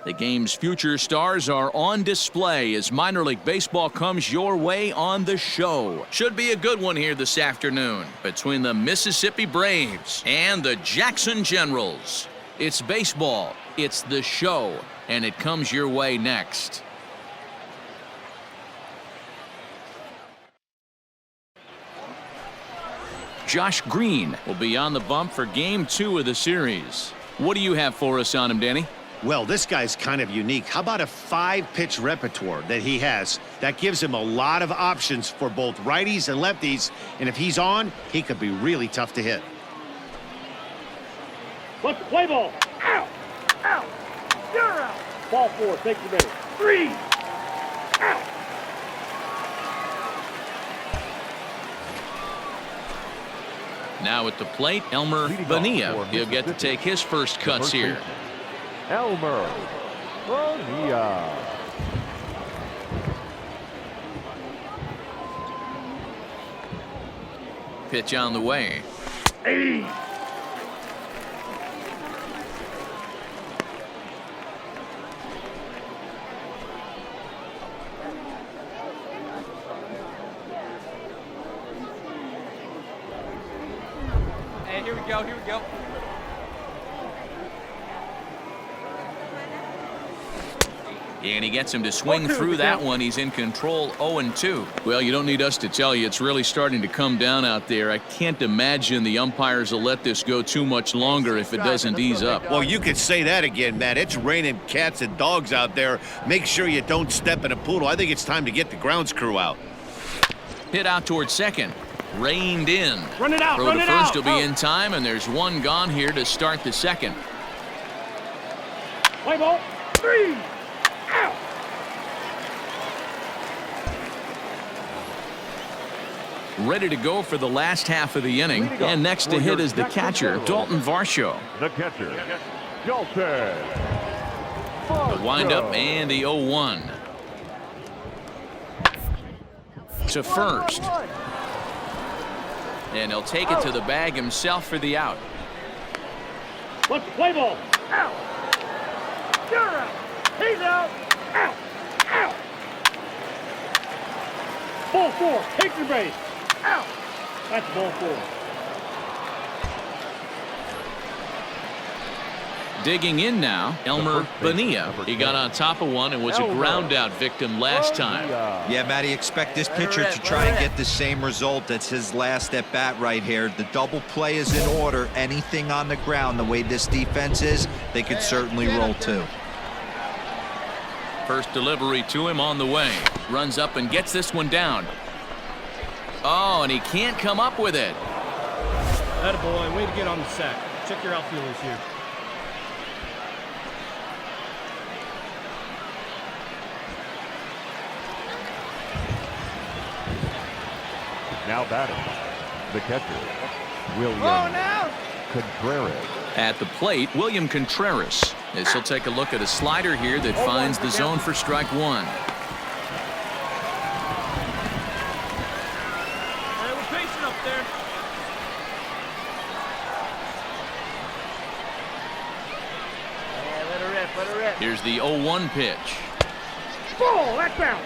The game's future stars are on display as minor league baseball comes your way on the show. Should be a good one here this afternoon between the Mississippi Braves and the Jackson Generals. It's baseball, it's the show, and it comes your way next. Josh Green will be on the bump for Game 2 of the series. What do you have for us on him, Danny? Well, this guy's kind of unique. How about a 5-pitch repertoire that he has? That gives him a lot of options for both righties and lefties. And if he's on, he could be really tough to hit. Let's play ball. Out. Out. You're out. Ball 4. Take the base. 3. Out. Now at the plate, Elmer Bonilla. He'll get to take his first cuts here. Elmer Bonilla. Pitch on the way. Hey. Here we go, here we go. And he gets him to swing through that one. He's in control 0-2. Well, you don't need us to tell you it's really starting to come down out there. I can't imagine the umpires will let this go too much longer if it doesn't ease up. Well, you could say that again, Matt. It's raining cats and dogs out there. Make sure you don't step in a poodle. I think it's time to get the grounds crew out. Hit out towards second. Reined in. Run it out. Throw Run to it first out. will be in time, and there's one gone here to start the second. Play ball. 3. Out. Ready to go for the last half of the inning. And next to hit is the catcher, Dalton Varsho. The catcher, Dalton. The windup and the 0-1. To first. And he'll take it to the bag himself for the out. Let's play ball. Out. You're out. He's out. Out. Out. Ball 4. Take your base. Out. That's ball 4. Digging in now, Elmer Bonilla. He got on top of one and was a ground out victim last time. Yeah, Matty, expect this pitcher to try and get the same result. That's his last at bat right here. The double play is in order. Anything on the ground, the way this defense is, they could certainly roll too. First delivery to him on the way. Runs up and gets this one down. Oh, and he can't come up with it. Attaboy, way to get on the sack. Check your outfielders here. Now batting, the catcher, William Contreras. At the plate, William Contreras. As he'll take a look at a slider here that finds the zone for strike 1. Hey, we're pacing up there. Yeah, let her rip. Let her rip. Here's the 0-1 pitch. Ball. That's out.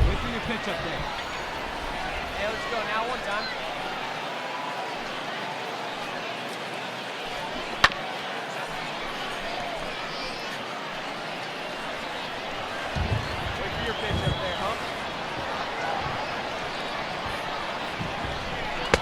Wait for your pitch up there. Hey, let's go now one time. Wait for your pitch up there, huh?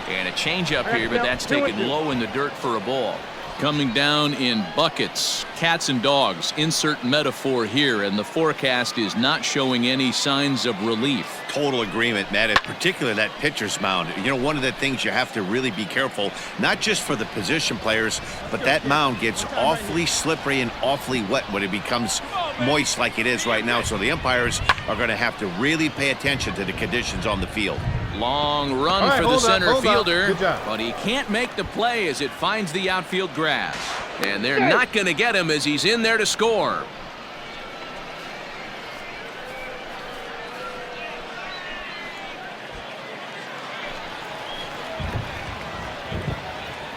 And a changeup here, but that's taken low in the dirt for a ball. Coming down in buckets, cats and dogs, insert metaphor here, and the forecast is not showing any signs of relief. Total agreement, Matt, particularly that pitcher's mound. You know, one of the things you have to really be careful, not just for the position players, but that mound gets awfully slippery and awfully wet when it becomes moist like it is right now. So the umpires are going to have to really pay attention to the conditions on the field. Long run for the center fielder, but he can't make the play as it finds the outfield grass. And they're not going to get him as he's in there to score.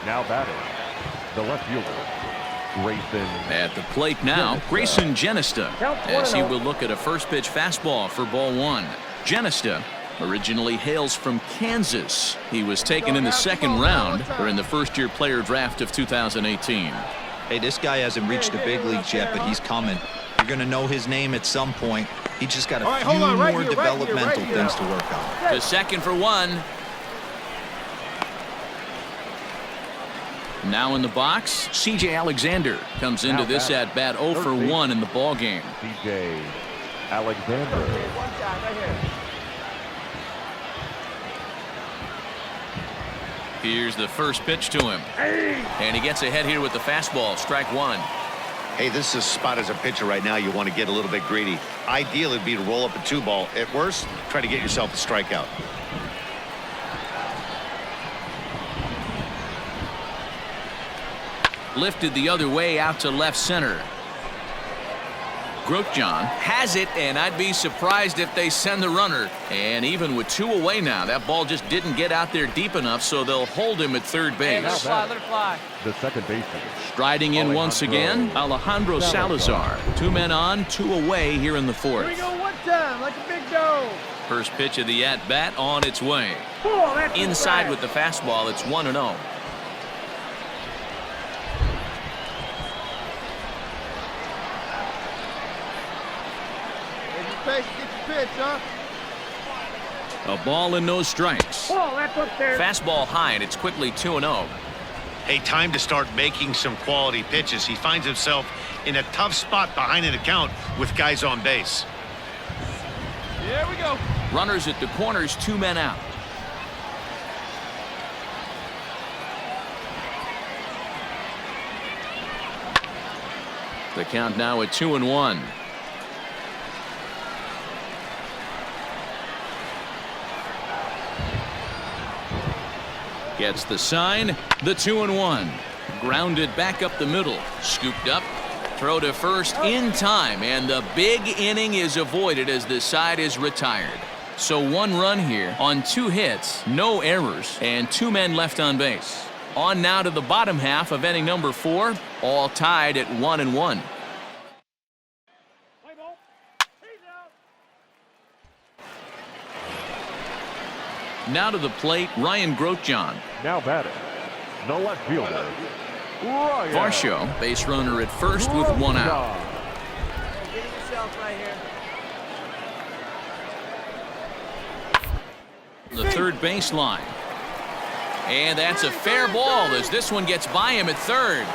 Now batting, The left fielder, Grayson. At the plate now, Grayson Genesta, as he will look at a first pitch fastball for ball one. Genesta originally hails from Kansas. He was taken in the second round during the first-year player draft of 2018. Hey, this guy hasn't reached the big leagues yet, but he's coming. You're going to know his name at some point. He just got a few more developmental things to work on. To second for one. Now in the box, C.J. Alexander comes into this at-bat 0 for 1 in the ballgame. C.J. Alexander. Here's the first pitch to him. And he gets ahead here with the fastball, strike one. Hey, this is a spot as a pitcher right now. You want to get a little bit greedy. Ideal would be to roll up a 2-ball. At worst, try to get yourself a strikeout. Lifted the other way out to left center. Grotjan has it, and I'd be surprised if they send the runner. And even with 2 away now, that ball just didn't get out there deep enough, so they'll hold him at third base. Let it fly. The second baseman. Striding in once again, Alejandro Salazar. 2 men on, 2 away here in the fourth. Here we go one time, like a big dog. First pitch of the at-bat on its way. Inside with the fastball, it's 1-0. Get your pitch, huh? A ball and no strikes. That's upstairs. Fastball high, and it's quickly 2-0. Hey, time to start making some quality pitches. He finds himself in a tough spot behind an account with guys on base. Here we go. Runners at the corners, 2 men out. The count now at 2-1. Gets the sign, the 2-1. Grounded back up the middle, scooped up, throw to first in time, and the big inning is avoided as the side is retired. So 1 run here on 2 hits, no errors, and 2 men left on base. On now to the bottom half of inning number 4, all tied at 1-1. Now to the plate, Ryan Grotjan. Now batting, the left fielder, Ryan Varsho, base runner at first with 1 out. Get yourself right here. The third base line. And that's a fair ball as this one gets by him at third.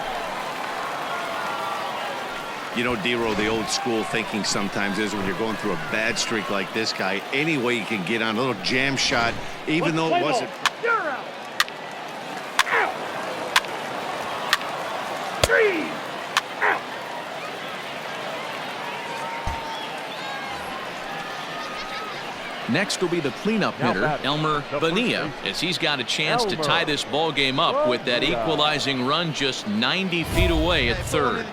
You know, D-Row, the old school thinking sometimes is when you're going through a bad streak like this guy, any way you can get on a little jam shot, even though it wasn't. You're out. Out. 3. Out. Next will be the cleanup hitter, Elmer Bonilla, as he's got a chance to tie this ball game up with that equalizing run just 90 feet away at third.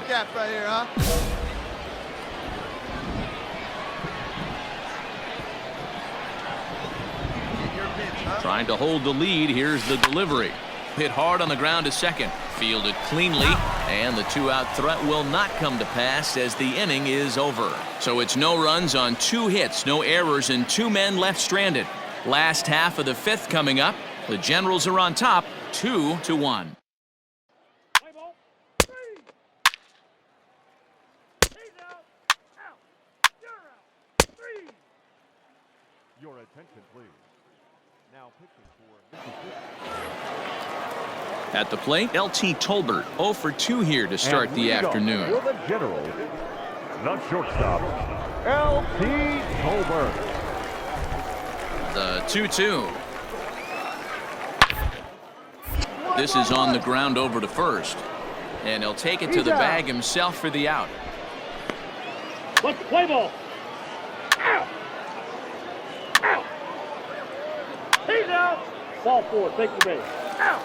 Trying to hold the lead. Here's the delivery. Hit hard on the ground to second. Fielded cleanly, and the 2-out threat will not come to pass as the inning is over. So it's no runs on 2 hits, no errors, and 2 men left stranded. Last half of the 5th coming up. The Generals are on top, 2-1. Your attention, please. Now pitching for Mississippi. At the plate, L.T. Tolbert, 0 for 2 here to start the afternoon. For the Generals, the shortstop, L.T. Tolbert. The 2-2. This is on the ground over to first. And he'll take it to the bag himself for the out. Let's play ball. Out. Out. He's out. Ball 4, take your base. Out.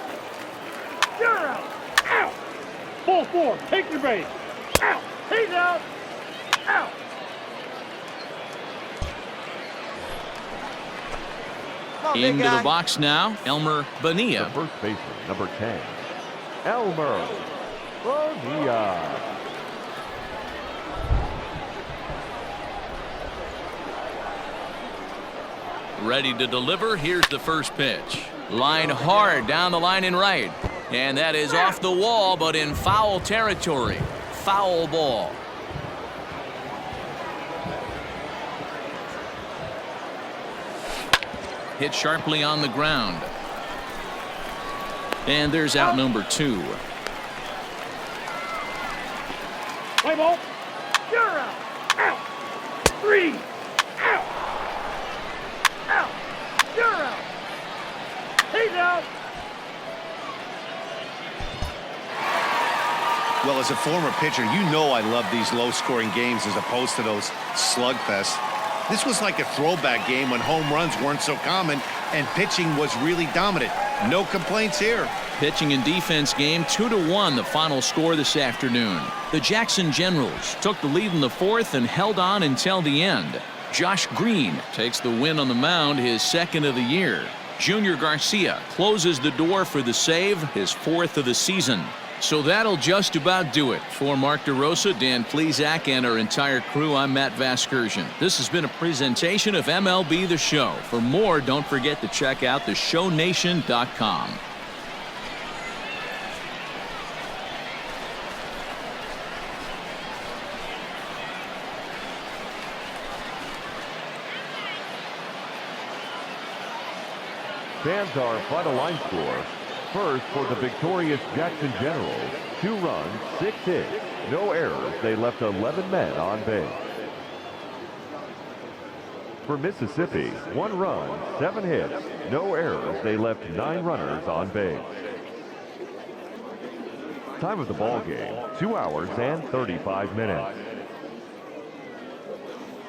You're out. Out. Ball 4, take your base. Out. He's out. Out. Into the box now, Elmer Bonilla. The first baseman, number 10, Elmer Bonilla. Ready to deliver. Here's the first pitch. Line hard down the line and right. And that is off the wall, but in foul territory. Foul ball. Hit sharply on the ground. And there's out number 2. Play ball. You're out. Out. 3. Out. Out. You're out. He's out. Well, as a former pitcher, you know I love these low-scoring games as opposed to those slugfests. This was like a throwback game when home runs weren't so common and pitching was really dominant. No complaints here. Pitching and defense game 2-1 the final score this afternoon. The Jackson Generals took the lead in the 4th and held on until the end. Josh Green takes the win on the mound, his 2nd of the year. Junior Garcia closes the door for the save, his 4th of the season. So that'll just about do it. For Mark DeRosa, Dan Plesac, and our entire crew, I'm Matt Vasgersian. This has been a presentation of MLB The Show. For more, don't forget to check out theshownation.com. Fans, our final line score. First, for the victorious Jackson Generals, 2 runs, 6 hits, no errors. They left 11 men on base. For Mississippi, 1 run, 7 hits, no errors. They left 9 runners on base. Time of the ball game, 2 hours and 35 minutes.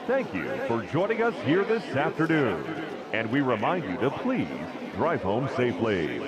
Thank you for joining us here this afternoon. And we remind you to please drive home safely.